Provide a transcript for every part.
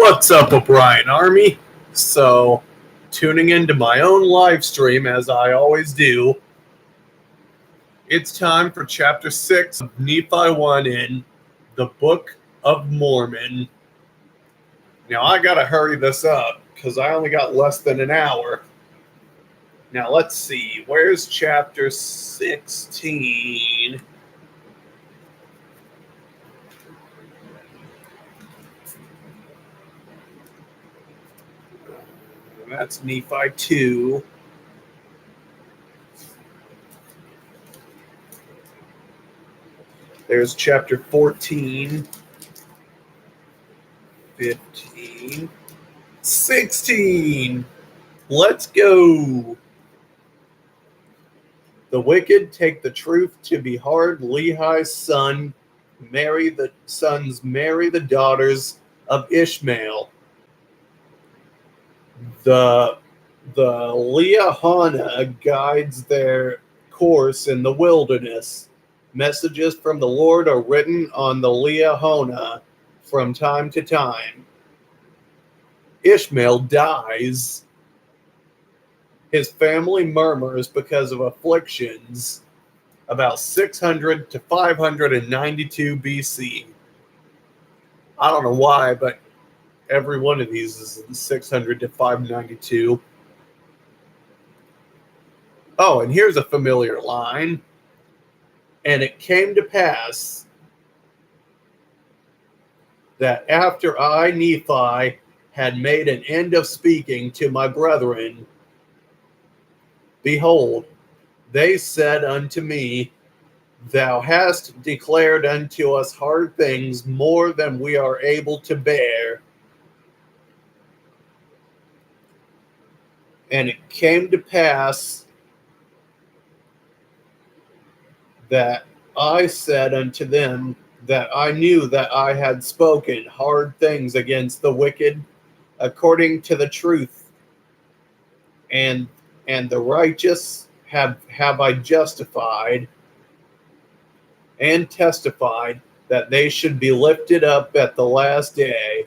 What's up, O'Brien Army? So, tuning into my own live stream as I always do, it's time for Chapter 6 of Nephi 1 in the Book of Mormon. Now, I gotta hurry this up because I only got less than an hour. Now, let's see. Where's Chapter 16? That's Nephi 2. There's Chapter 14. 15. 16. Let's go. The wicked take the truth to be hard. Lehi's sons marry the daughters of Ishmael. The Liahana guides their course in the wilderness. Messages from the Lord are written on the Liahona from time to time. Ishmael dies. His family murmurs because of afflictions. About 600 to 592 BC. I don't know why, but every one of these is in 600 to 592. Oh, and here's a familiar line. And it came to pass that after I, Nephi, had made an end of speaking to my brethren, behold, they said unto me, Thou hast declared unto us hard things more than we are able to bear. And it came to pass that I said unto them that I knew that I had spoken hard things against the wicked according to the truth, and the righteous have I justified and testified that they should be lifted up at the last day.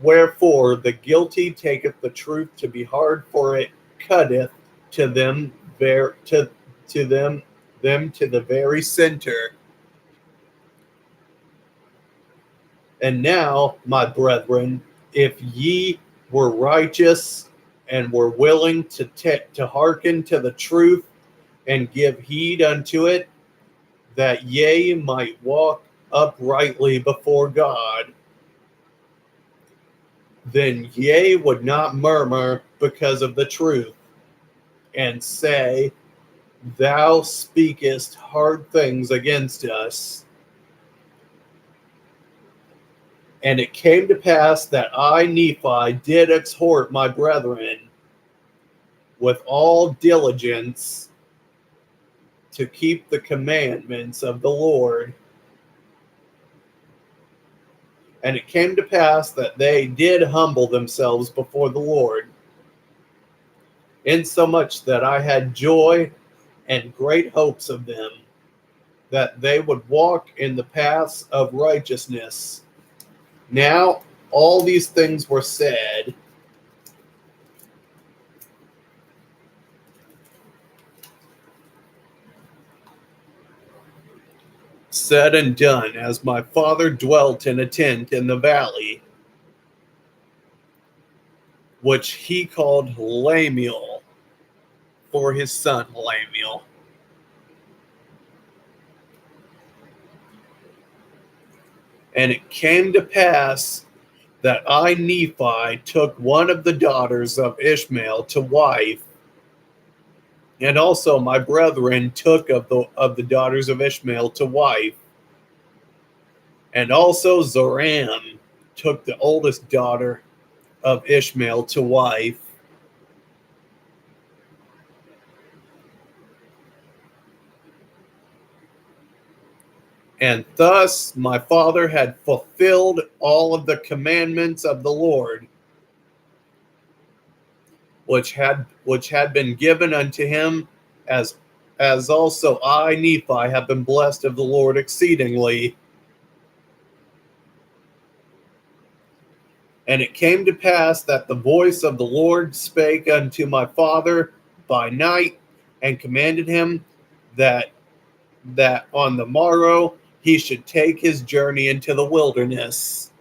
Wherefore the guilty taketh the truth to be hard, for it cutteth to them to the very center. And now, my brethren, if ye were righteous and were willing to hearken to the truth and give heed unto it, that ye might walk uprightly before God, then ye would not murmur because of the truth, and say, Thou speakest hard things against us. And it came to pass that I, Nephi, did exhort my brethren with all diligence to keep the commandments of the Lord. And it came to pass that they did humble themselves before the Lord, insomuch that I had joy and great hopes of them, that they would walk in the paths of righteousness. Now all these things were said, and done, as my father dwelt in a tent in the valley, which he called Lamiel, for his son Lamiel. And it came to pass that I, Nephi, took one of the daughters of Ishmael to wife, and also my brethren took of the daughters of Ishmael to wife. And also Zoram took the oldest daughter of Ishmael to wife. And thus my father had fulfilled all of the commandments of the Lord, which had been given unto him, as also I, Nephi, have been blessed of the Lord exceedingly. And it came to pass that the voice of the Lord spake unto my father by night, and commanded him that on the morrow he should take his journey into the wilderness.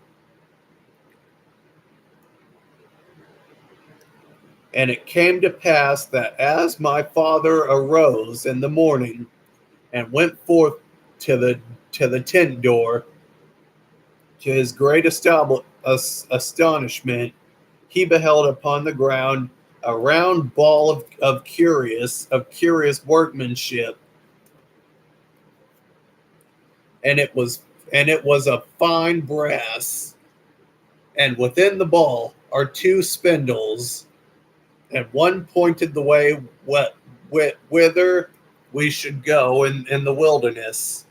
And it came to pass that as my father arose in the morning and went forth to the tent door, to his great astonishment, he beheld upon the ground a round ball of curious workmanship, and it was of fine brass, and within the ball are two spindles, and one pointed the way whither we should go in the wilderness.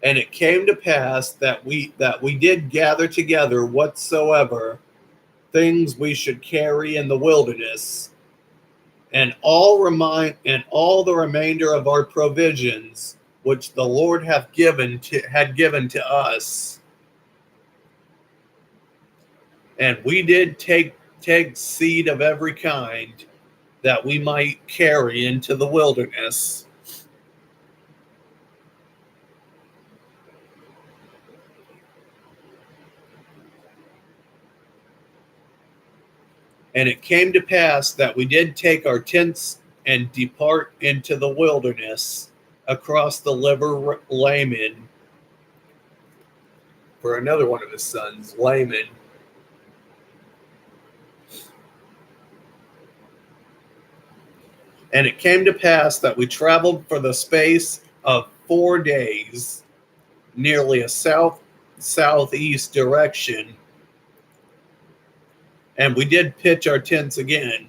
And it came to pass that we did gather together whatsoever things we should carry in the wilderness, and all the remainder of our provisions which the Lord had given to us. And we did take seed of every kind that we might carry into the wilderness. And it came to pass that we did take our tents and depart into the wilderness across the river Laman, for another one of his sons, Laman. And it came to pass that we traveled for the space of 4 days, nearly a southeast direction, and we did pitch our tents again,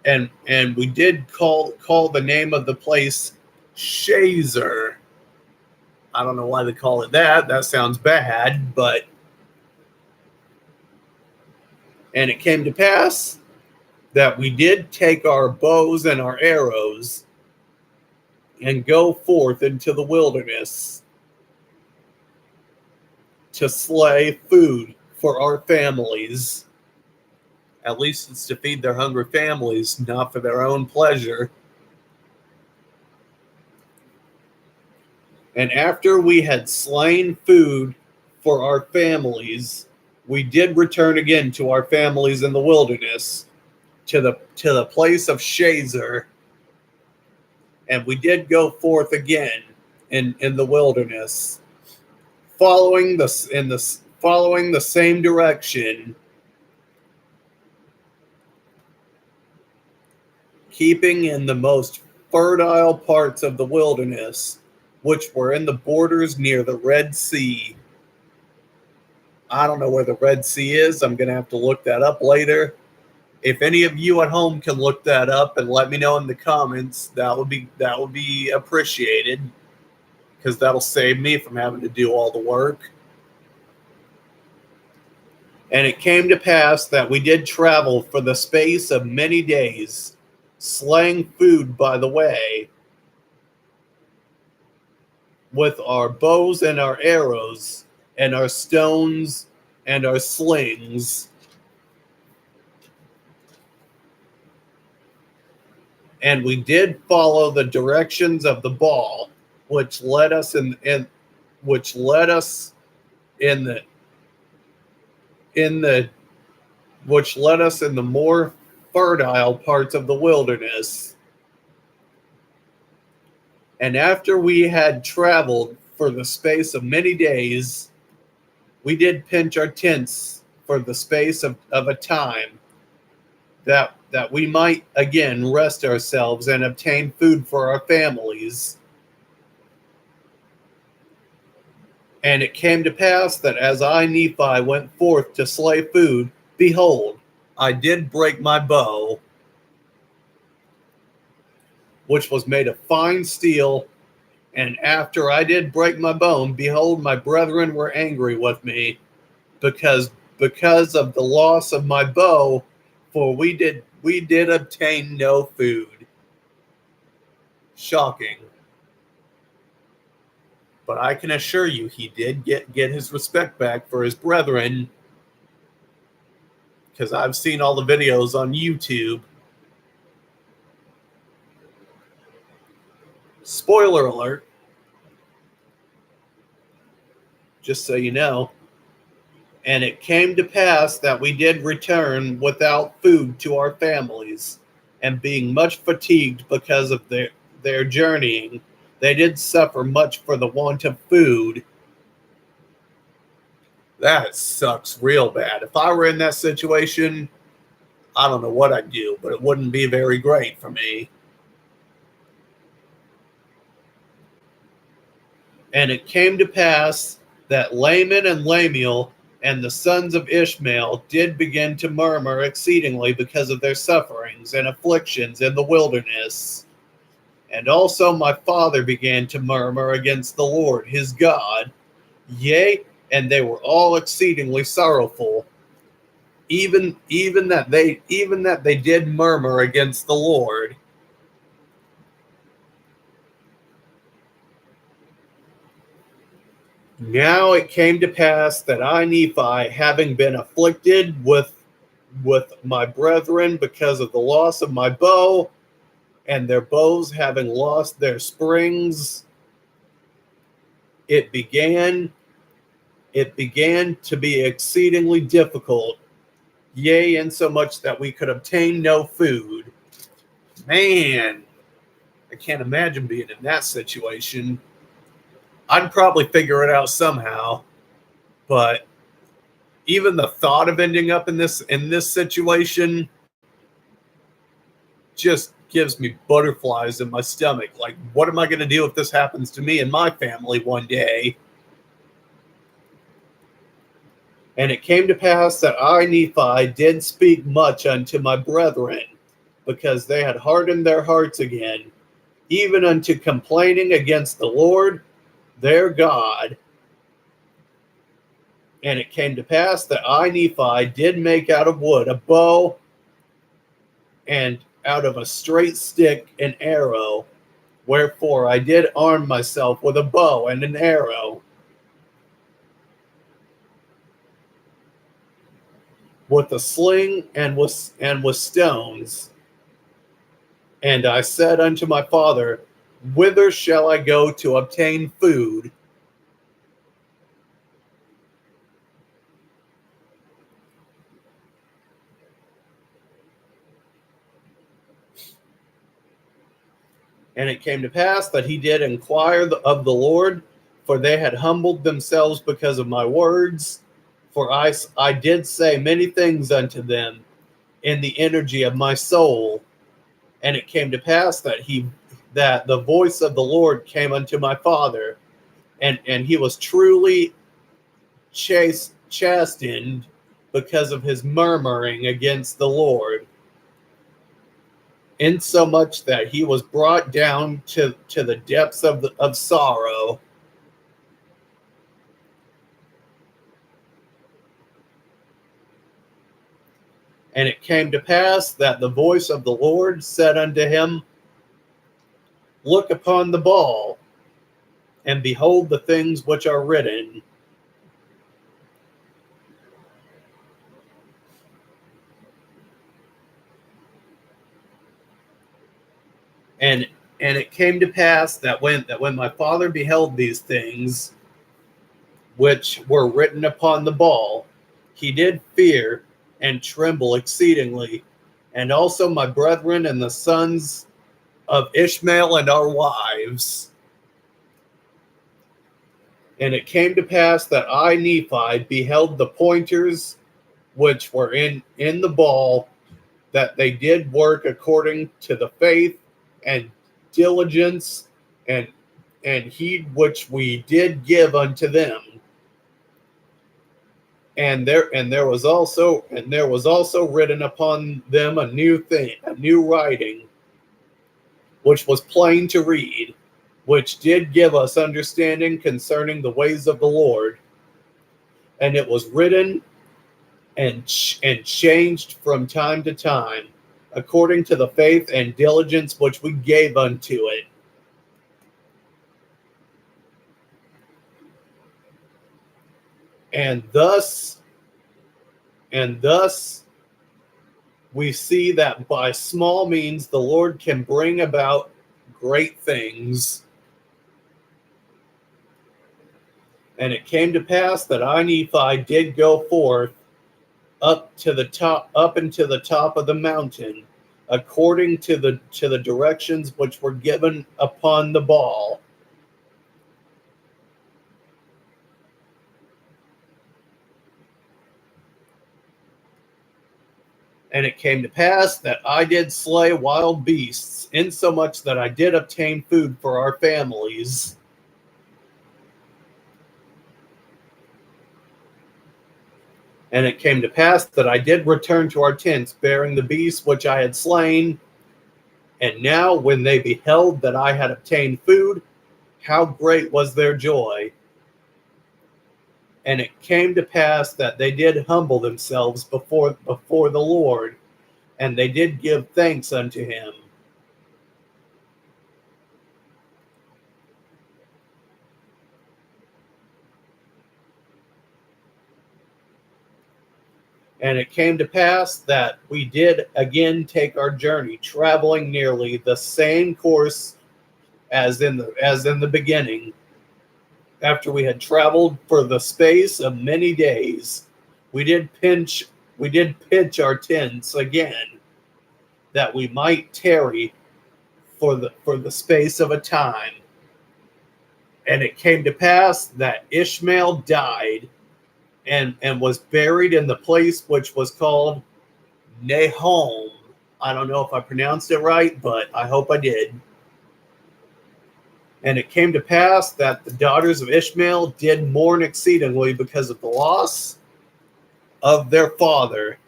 and we did call the name of the place Shazer. I don't know why they call it that. That sounds bad, but. And it came to pass that we did take our bows and our arrows and go forth into the wilderness to slay food for our families. At least it's to feed their hungry families, not for their own pleasure. And after we had slain food for our families, we did return again to our families in the wilderness, to the place of Shazer, and we did go forth again in the wilderness, following the same direction, keeping in the most fertile parts of the wilderness, which were in the borders near the Red Sea. I don't know where the Red Sea is. I'm going to have to look that up later. If any of you at home can look that up and let me know in the comments, that would be appreciated, because that'll save me from having to do all the work. And it came to pass that we did travel for the space of many days, slaying food by the way, with our bows and our arrows, and our stones and our slings. And we did follow the directions of the ball, which led us in the more fertile parts of the wilderness. And after we had traveled for the space of many days, we did pitch our tents for the space of a time, that we might again rest ourselves and obtain food for our families. And it came to pass that as I, Nephi, went forth to slay food, behold, I did break my bow, which was made of fine steel. And after I did break my bone, behold, my brethren were angry with me, because of the loss of my bow, for we did obtain no food. Shocking. But I can assure you he did get his respect back for his brethren, because I've seen all the videos on YouTube. Spoiler alert, just so you know. And it came to pass that we did return without food to our families, and being much fatigued because of their journeying, they did suffer much for the want of food. That sucks real bad. If I were in that situation, I don't know what I'd do, but it wouldn't be very great for me. And it came to pass that Laman and Lamiel and the sons of Ishmael did begin to murmur exceedingly because of their sufferings and afflictions in the wilderness. And also my father began to murmur against the Lord his God. Yea, and they were all exceedingly sorrowful, even that they did murmur against the Lord. Now it came to pass that I, Nephi, having been afflicted with my brethren because of the loss of my bow, and their bows having lost their springs, it began to be exceedingly difficult, yea, insomuch that we could obtain no food. Man, I can't imagine being in that situation. I'd probably figure it out somehow, but even the thought of ending up in this situation just gives me butterflies in my stomach. Like, what am I going to do if this happens to me and my family one day? And it came to pass that I, Nephi, did speak much unto my brethren, because they had hardened their hearts again, even unto complaining against the Lord their God. And it came to pass that I, Nephi, did make out of wood a bow, and out of a straight stick an arrow. Wherefore I did arm myself with a bow and an arrow, with a sling and with stones. And I said unto my father, whither shall I go to obtain food? And it came to pass that he did inquire of the Lord, for they had humbled themselves because of my words. For I did say many things unto them in the energy of my soul. And it came to pass that the voice of the Lord came unto my father, and he was truly chastened because of his murmuring against the Lord, insomuch that he was brought down to the depths of sorrow. And it came to pass that the voice of the Lord said unto him, look upon the ball, and behold the things which are written. And it came to pass that when my father beheld these things which were written upon the ball, he did fear and tremble exceedingly, and also my brethren and the sons of Ishmael and our wives. And it came to pass that I, Nephi, beheld the pointers which were in the ball, that they did work according to the faith and diligence and heed which we did give unto them. And there was also written upon them a new writing, which was plain to read, which did give us understanding concerning the ways of the Lord. And it was written and changed from time to time, according to the faith and diligence which we gave unto it. And thus we see that by small means the Lord can bring about great things. And it came to pass that I, Nephi, did go forth up into the top of the mountain, according to the directions which were given upon the ball. And it came to pass that I did slay wild beasts, insomuch that I did obtain food for our families. And it came to pass that I did return to our tents, bearing the beasts which I had slain. And now, when they beheld that I had obtained food, how great was their joy! And it came to pass that they did humble themselves before the Lord, and they did give thanks unto him. And it came to pass that we did again take our journey, traveling nearly the same course as in the beginning. After we had traveled for the space of many days, we did pitch our tents again, that we might tarry for the space of a time. And it came to pass that Ishmael died and was buried in the place which was called Nahom. I don't know if I pronounced it right, but I hope I did. And it came to pass that the daughters of Ishmael did mourn exceedingly because of the loss of their father,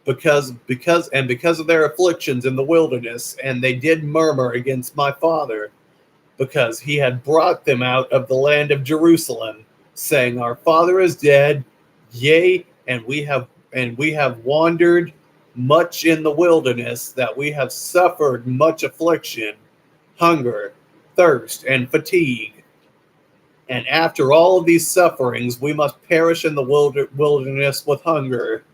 because of their afflictions in the wilderness, and they did murmur against my father, because he had brought them out of the land of Jerusalem, saying, Our father is dead, yea, and we have wandered much in the wilderness, that we have suffered much affliction, hunger, thirst, and fatigue. And after all of these sufferings, we must perish in the wilderness with hunger.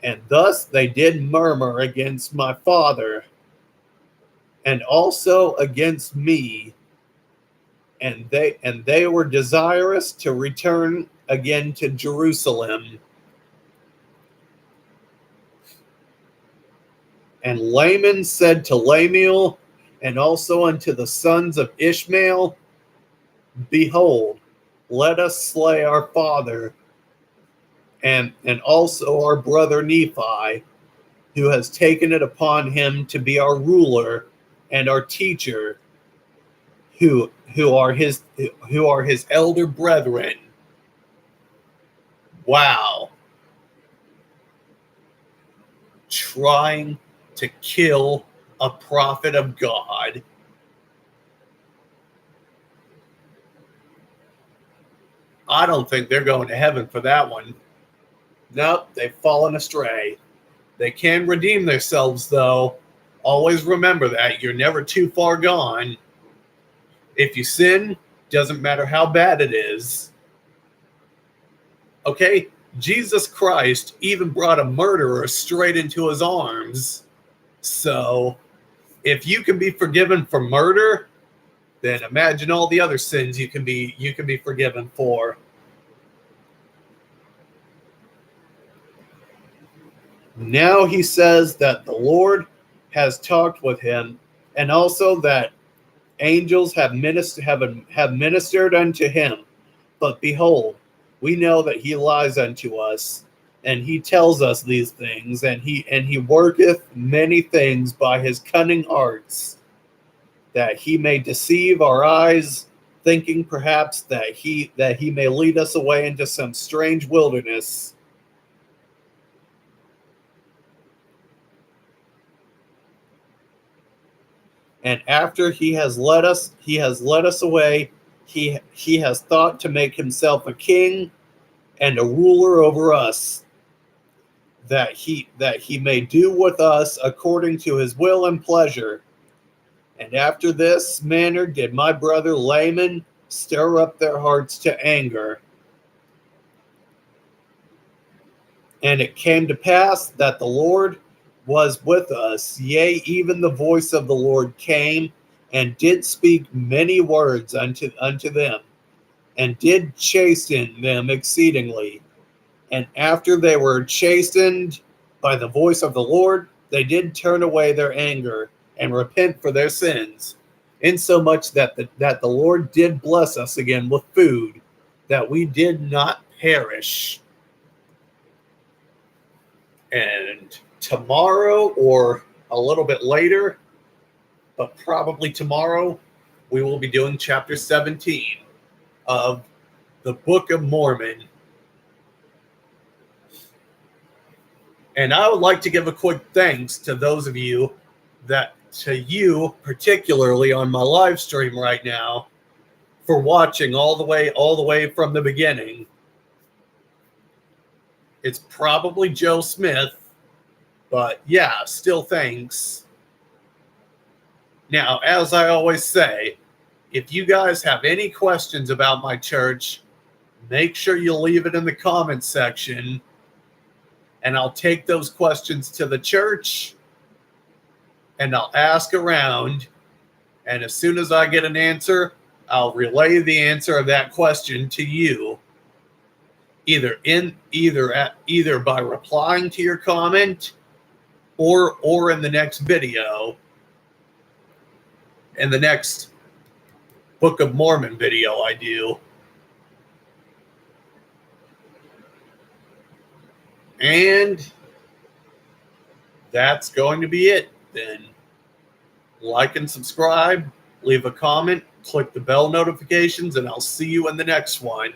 And thus they did murmur against my father, and also against me, and they were desirous to return again to Jerusalem. And Laman said to Lemuel, and also unto the sons of Ishmael, Behold, let us slay our father, and also our brother Nephi, who has taken it upon him to be our ruler and our teacher, who are his elder brethren. Wow. Trying to kill a prophet of God. I don't think they're going to heaven for that one. Nope, they've fallen astray. They can redeem themselves, though. Always remember that. You're never too far gone. If you sin, doesn't matter how bad it is. Okay? Jesus Christ even brought a murderer straight into his arms. So, if you can be forgiven for murder, then imagine all the other sins you can be forgiven for. Now he says that the Lord has talked with him, and also that angels have ministered unto him. But behold, we know that he lies unto us, and he tells us these things, and he worketh many things by his cunning arts, that he may deceive our eyes, thinking perhaps that he may lead us away into some strange wilderness. And after he has led us away, he has thought to make himself a king and a ruler over us, that he may do with us according to his will and pleasure. And after this manner did my brother Laman stir up their hearts to anger. And it came to pass that the Lord was with us, yea, even the voice of the Lord came and did speak many words unto them, and did chasten them exceedingly. And after they were chastened by the voice of the Lord, they did turn away their anger and repent for their sins, insomuch that the Lord did bless us again with food, that we did not perish. And tomorrow, or a little bit later, but probably tomorrow, we will be doing chapter 17 of the Book of Mormon. And I would like to give a quick thanks to those of you to you, particularly on my live stream right now, for watching all the way from the beginning. It's probably Joe Smith, but yeah, still thanks. Now, as I always say, if you guys have any questions about my church, make sure you leave it in the comments section, and I'll take those questions to the church, and I'll ask around, and as soon as I get an answer, I'll relay the answer of that question to you, either by replying to your comment or in the next video, in the next Book of Mormon video I do. And that's going to be it then. Like and subscribe, leave a comment, click the bell notifications, and I'll see you in the next one.